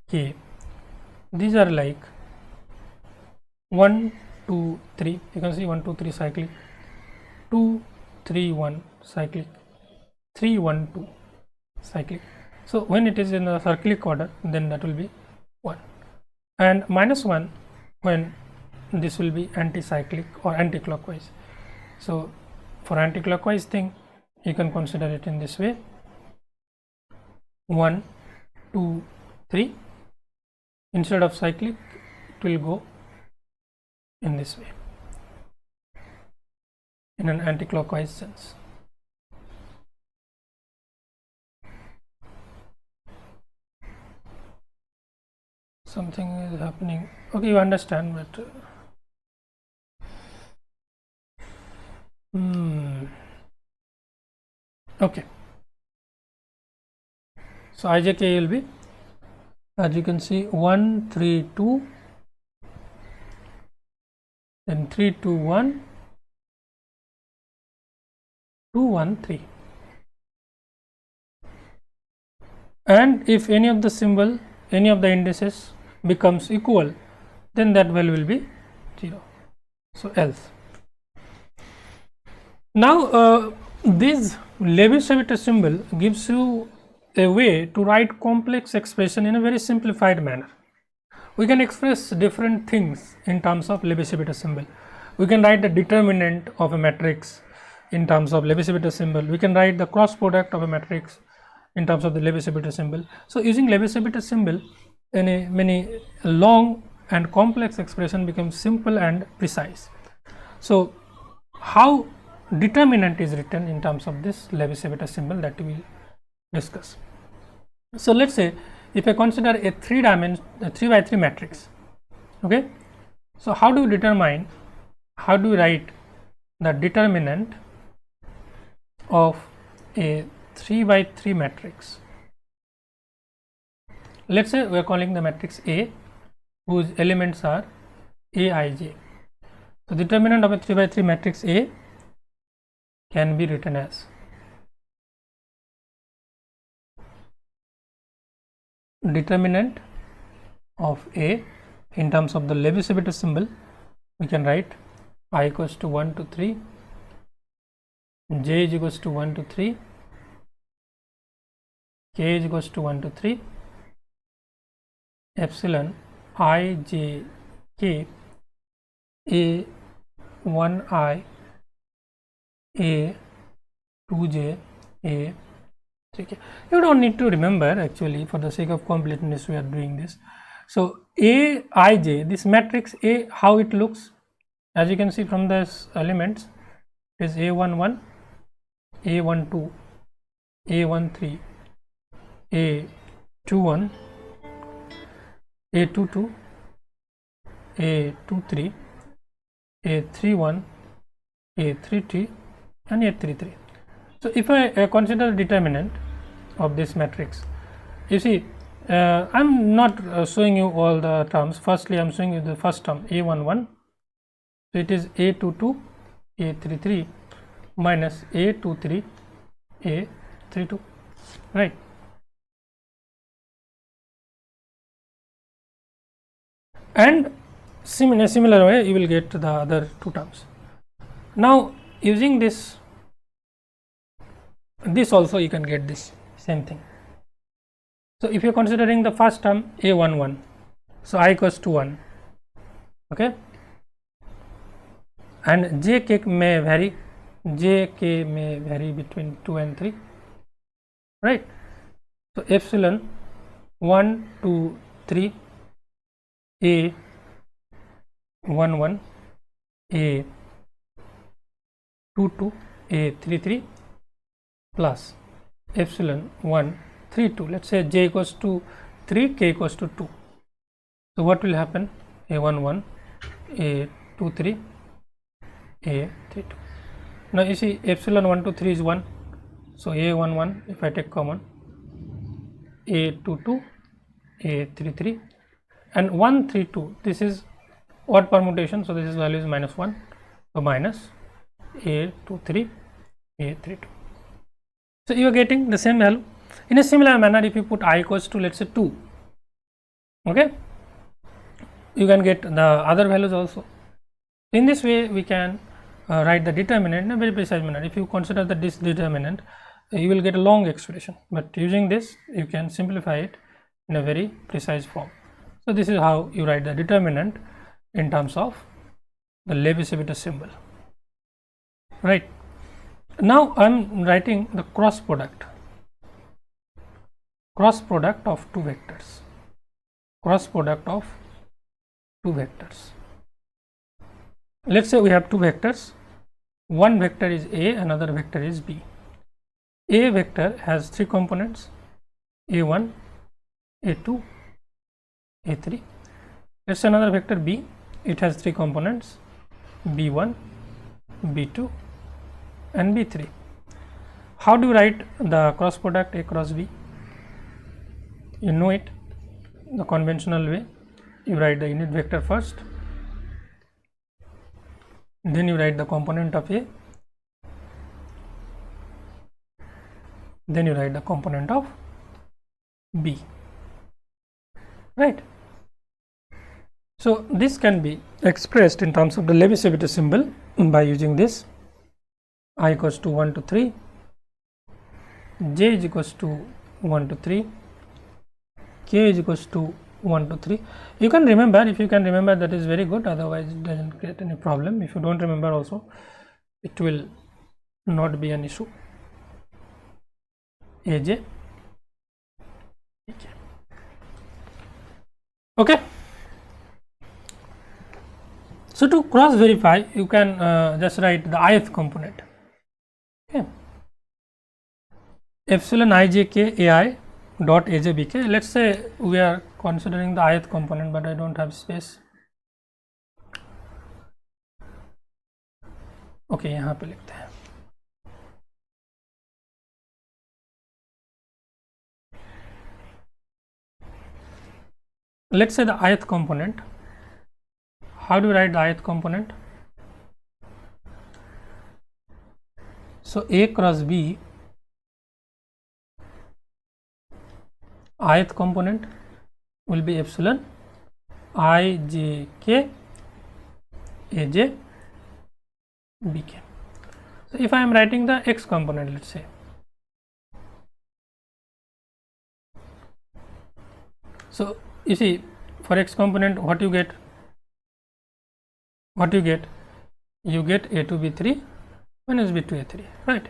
Speaker 1: k, these are like 1 2 3, you can see 1 2 3 cyclic, 2 3 1 cyclic, 3 1 2 cyclic. So when it is in the cyclic order, then that will be 1, and minus 1 when this will be anti-cyclic or anti-clockwise. So for anti-clockwise thing, you can consider it in this way: 1 2 3. Instead of cyclic, it will go in this way, in an anti-clockwise sense. Something is happening. Okay, you understand, but okay. So ijk will be, as you can see, 1 3 2, then 3 2 1, 2 1 3. And if any of the symbol, any of the indices becomes equal, then that value will be 0. So else. Now this Levi-Civita symbol gives you a way to write complex expression in a very simplified manner. We can express different things in terms of Levi-Civita symbol. We can write the determinant of a matrix in terms of Levi-Civita symbol. We can write the cross product of a matrix in terms of the Levi-Civita symbol. So using Levi-Civita symbol, many long and complex expression becomes simple and precise. So how determinant is written in terms of this Levi-Civita symbol, that we will discuss. So let's say if I consider a 3 by 3 matrix, okay, so how do we write the determinant of a 3 by 3 matrix? Let's say we are calling the matrix A, whose elements are A, I, J. So determinant of a 3 by 3 matrix A can be written as determinant of A in terms of the Levi-Civita symbol. We can write I equals to 1 to 3, J is equals to 1 to 3, K is equals to 1 to 3, epsilon I, J, K, A1I, A2J, A3K. You don't need to remember, actually, for the sake of completeness we are doing this. So Aij, this matrix A, how it looks, as you can see from this elements, is A11, A12, A13, A21, A22, A23, A31, A33 and A33. So if I consider the determinant of this matrix, you see, I am not showing you all the terms. Firstly, I am showing you the first term, A11. So it is A22, A33 minus A23, A32, right? And in a similar way, you will get the other two terms. Now, using this also you can get this same thing. So if you are considering the first term A11, so I equals to 1, okay, and jk may vary between 2 and 3, right? So epsilon 1, 2, 3, A 11, A 22, A 33 plus epsilon 1, 3, 2. Let's say j equals to 3, k equals to 2. So what will happen? A11, A23, A32. Now you see epsilon 1 to 3 is 1. So A11, if I take common, A22, A33, and 1, 3, 2. This is odd permutation, so this is value is minus 1. So minus A23, A32. So you are getting the same value. In a similar manner, if you put I equals to, let's say, 2, okay, you can get the other values also. In this way, we can write the determinant in a very precise manner. If you consider the this determinant, you will get a long expression, but using this you can simplify it in a very precise form. So this is how you write the determinant in terms of the Levi-Civita symbol, right? Now I am writing the cross product of two vectors, Let's say we have two vectors, one vector is A, another vector is B. A vector has three components, A1, A2, A3. Let's say another vector B, it has three components, B1, B2 and B3. How do you write the cross product A cross B? You know it, the conventional way. You write the unit vector first, then you write the component of A, then you write the component of B, right? So this can be expressed in terms of the Levi-Civita symbol by using this: I equals to 1 to 3, j is equals to 1 to 3, k is equals to 1 to 3. You can remember, if you can remember, that is very good, otherwise it doesn't create any problem. If you don't remember also, it will not be an issue. Aj, okay. So to cross verify, you can just write the ith component, okay, epsilon ijk ai dot ajbk. Let's say we are considering the ith component, but I don't have space. Okay, यहाँ पे लिखते हैं. Let's say the ith component. How do you write the ith component? So A cross B, ith component will be epsilon ijk aj bk. So if I am writing the x component, let's say, so you see, for x component what you get, what you get? You get A2 B3 minus B2 A3, right?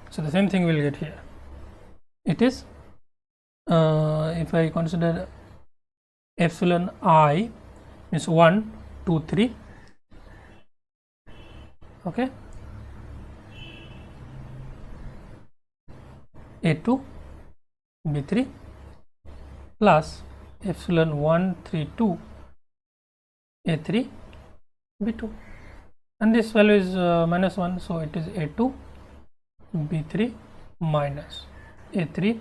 Speaker 1: So the same thing we'll get here. It is if I consider epsilon I is 1 2 3, okay, A2 B3 plus epsilon 1 3 2 A3 B2, and this value is minus 1, so it is A2 B3 minus A3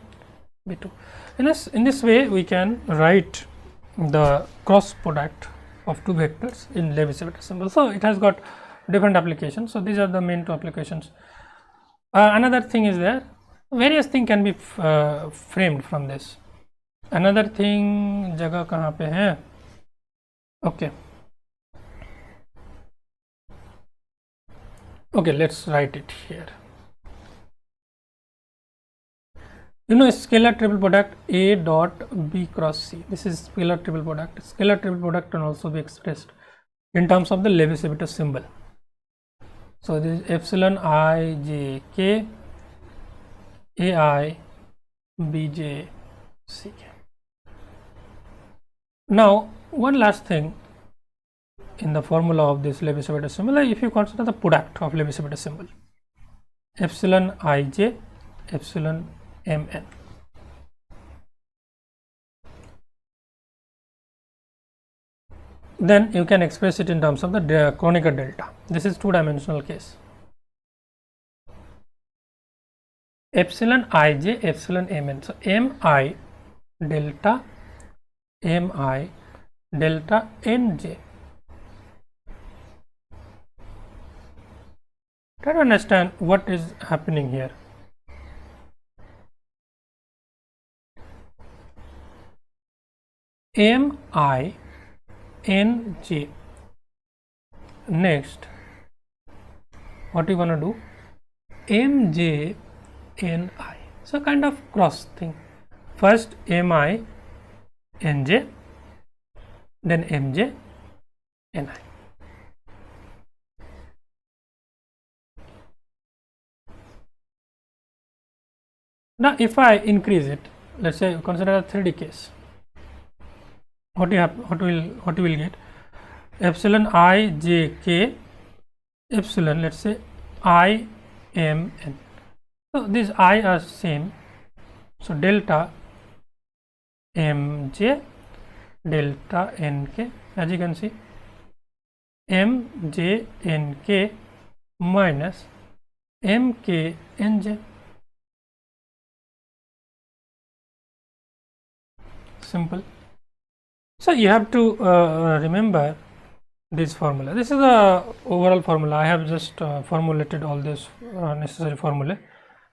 Speaker 1: B2. In this way we can write the cross product of two vectors in Levi-Civita symbol. So it has got different applications. So these are the main two applications. Another thing is there, various things can be framed from this. Another thing, जगह कहाँ पे है? Okay. Okay, let's write it here. You know, scalar triple product A dot B cross C. This is scalar triple product. Scalar triple product can also be expressed in terms of the Levi-Civita symbol. So this is epsilon I j k ai b j c k. Now one last thing in the formula of this Levi-Civita symbol, if you consider the product of Levi-Civita symbol, epsilon I j epsilon mn. Then you can express it in terms of the Kronecker delta. This is two-dimensional case. Epsilon ij epsilon mn. So mi delta nj. Try to understand what is happening here. Mi nj. Next, what you want to do? mj ni. So kind of cross thing. First mi nj, then mj ni. Now if I increase it, let's say consider a 3D case. What you will get? Epsilon I j k epsilon, let's say I m n. So these I are same. So delta mj delta nk, as you can see, mj nk minus mk nj. Simple. So you have to remember this formula. This is the overall formula. I have just formulated all this necessary formula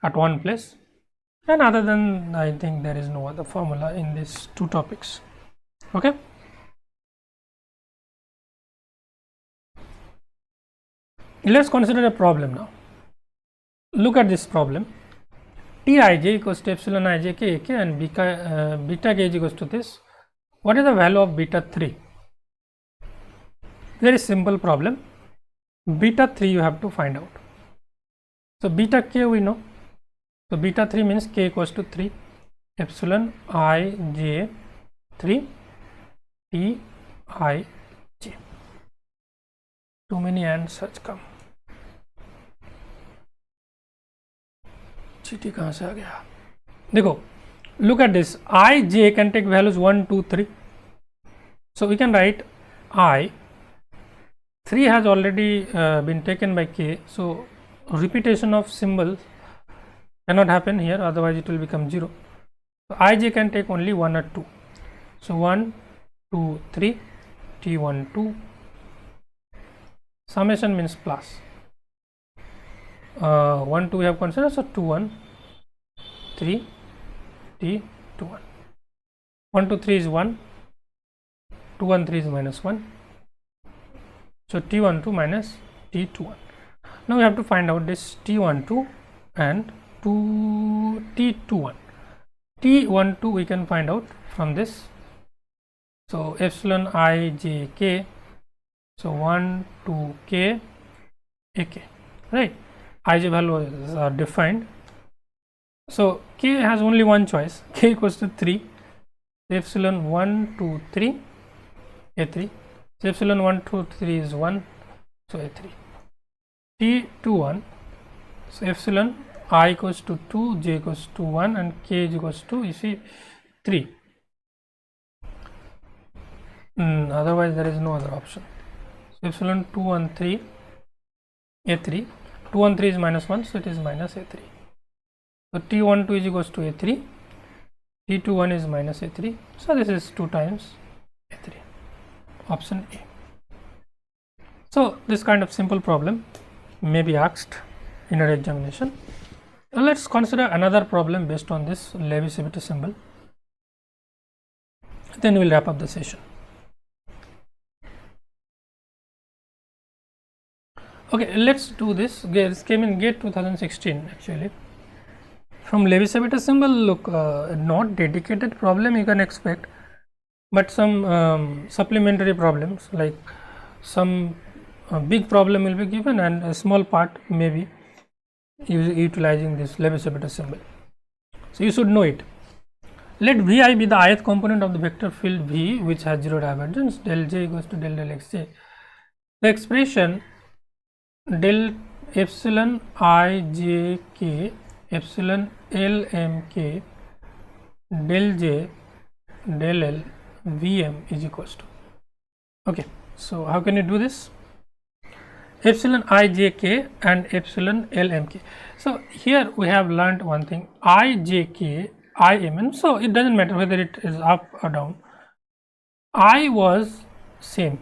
Speaker 1: at one place, and other than, I think there is no other formula in these two topics. Okay. Let's consider a problem now. Look at this problem. Tij equals to epsilon ij k ak and beta k is equals to this. What is the value of beta 3? Very simple problem. Beta 3 you have to find out. So beta k we know. So beta 3 means k equals to 3. Epsilon I j 3 T I j. Too many answers come. चीटी कहाँ से आ गया? देखो, look at this. I j can take values 1 2 3. So we can write I 3 has already been taken by k, so repetition of symbols cannot happen here, otherwise it will become 0. So ij can take only 1 or 2. So 1 2 3 t1 2. Summation means plus. 1 2 we have considered, so 2 1 3 t 2 1. 1 2 3 is 1, 2 1 3 is minus 1. So t12 minus t21. Now we have to find out this t12 and t21. t12 we can find out from this. So epsilon I j k So 1 to k ak, right? Ij values are defined. So k has only one choice, k equals to 3, epsilon 1 to 3 a3. So epsilon 1 to 3 is 1, so a3. t to 1, so epsilon I equals to 2, j equals to 1, and k is equals to, you see, 3. Otherwise there is no other option. So epsilon 2 and 3 a3, 2 and 3 is minus 1, so it is minus a3. So t12 is equals to a3, t21 is minus a3, so this is 2 times a3, option A. So this kind of simple problem may be asked in an examination. Now let's consider another problem based on this Levi-Civita symbol, then we will wrap up the session. Okay, let's do this. This came in GATE 2016 actually. From Levi-Civita symbol, look, not dedicated problem you can expect, but some supplementary problems, like some big problem will be given and a small part may be utilizing this Levi-Civita symbol. So you should know it. Let Vi be the ith component of the vector field V which has 0 divergence, del j equals to del xj. The expression del epsilon I j k epsilon L m k del j del L Vm is equals to. Okay, so how can you do this? Epsilon I j k and epsilon L m k. So here we have learned one thing, I j k I m n, so it doesn't matter whether it is up or down. I was same,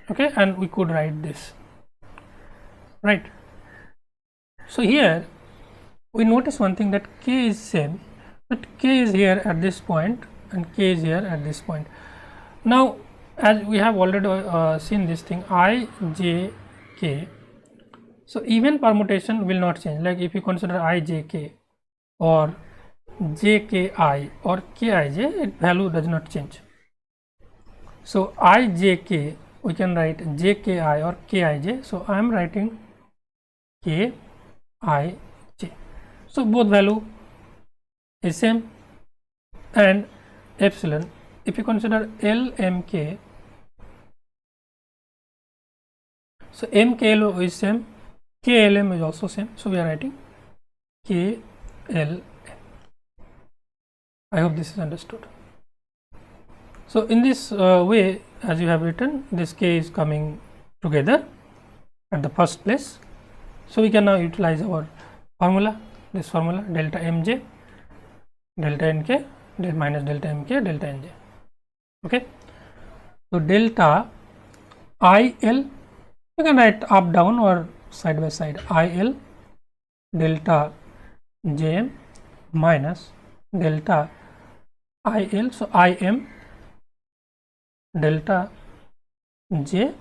Speaker 1: okay, and we could write this, right? So here we notice one thing, that k is same, but k is here at this point and k is here at this point. Now as we have already seen this thing, I j k, so even permutation will not change. Like if you consider I j k or j k I or k I j, its value does not change. So I j k we can write j k I or k I j, so I am writing k I j. So both value is same, and epsilon, if you consider L m k, so m k L is same, k L m is also same, so we are writing k L m. I hope this is understood. So in this way, as you have written, this k is coming together at the first place, so we can now utilize our formula, this formula, delta mj delta nk minus delta mk delta nj. Okay, so delta IL, you can write up down or side by side, IL delta jm minus delta IL, so IM delta j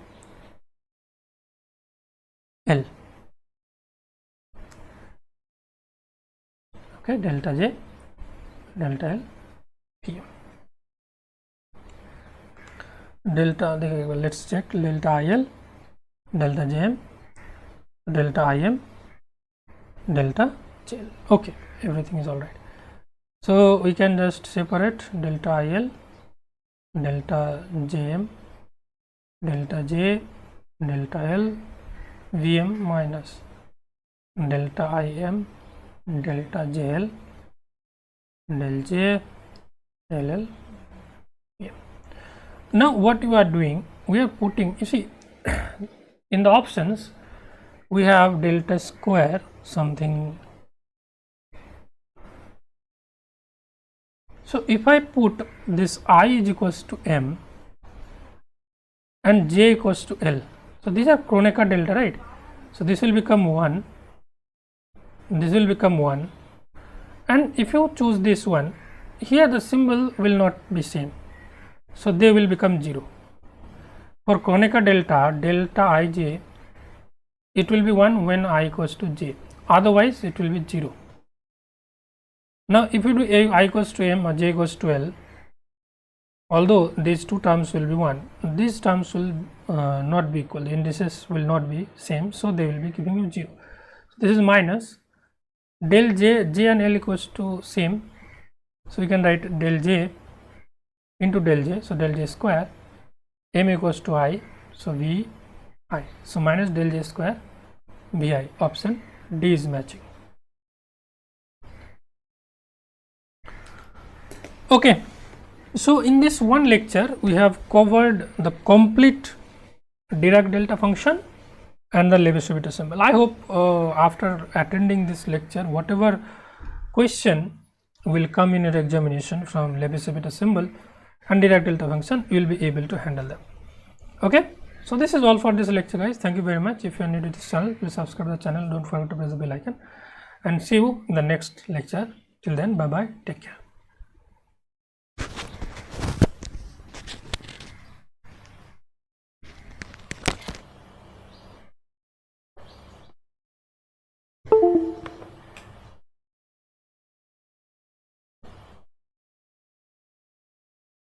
Speaker 1: L, okay, delta j delta L P M. Delta, let's check, delta IL delta jm delta IM delta JL. Okay, everything is all right. So we can just separate delta IL delta jm delta j delta L Vm minus delta Im delta JL del j del L Vm. Now what you are doing, we are putting, you see, in the options we have delta square something. So if I put this I is equals to m and j equals to L, so these are Kronecker delta, right? So this will become 1, this will become 1, and if you choose this one, here the symbol will not be same, so they will become 0. For Kronecker delta, delta ij, it will be 1 when I equals to j, otherwise it will be 0. Now if you do I equals to m or j equals to L, although these two terms will be 1, these terms will not be equal, the indices will not be same, so they will be giving you 0. So this is minus del j and L equals to same, so we can write del j into del j, so del j square, m equals to I, so vi, so minus del j square vi. Option D is matching. Okay, so in this one lecture we have covered the complete Dirac delta function and the Levi-Civita symbol. I hope after attending this lecture, whatever question will come in your examination from Levi-Civita symbol and Dirac delta function, you will be able to handle them. Okay, so this is all for this lecture, guys. Thank you very much. If you are new to this channel, please subscribe to the channel. Don't forget to press the bell icon, and see you in the next lecture. Till then, bye bye, take care.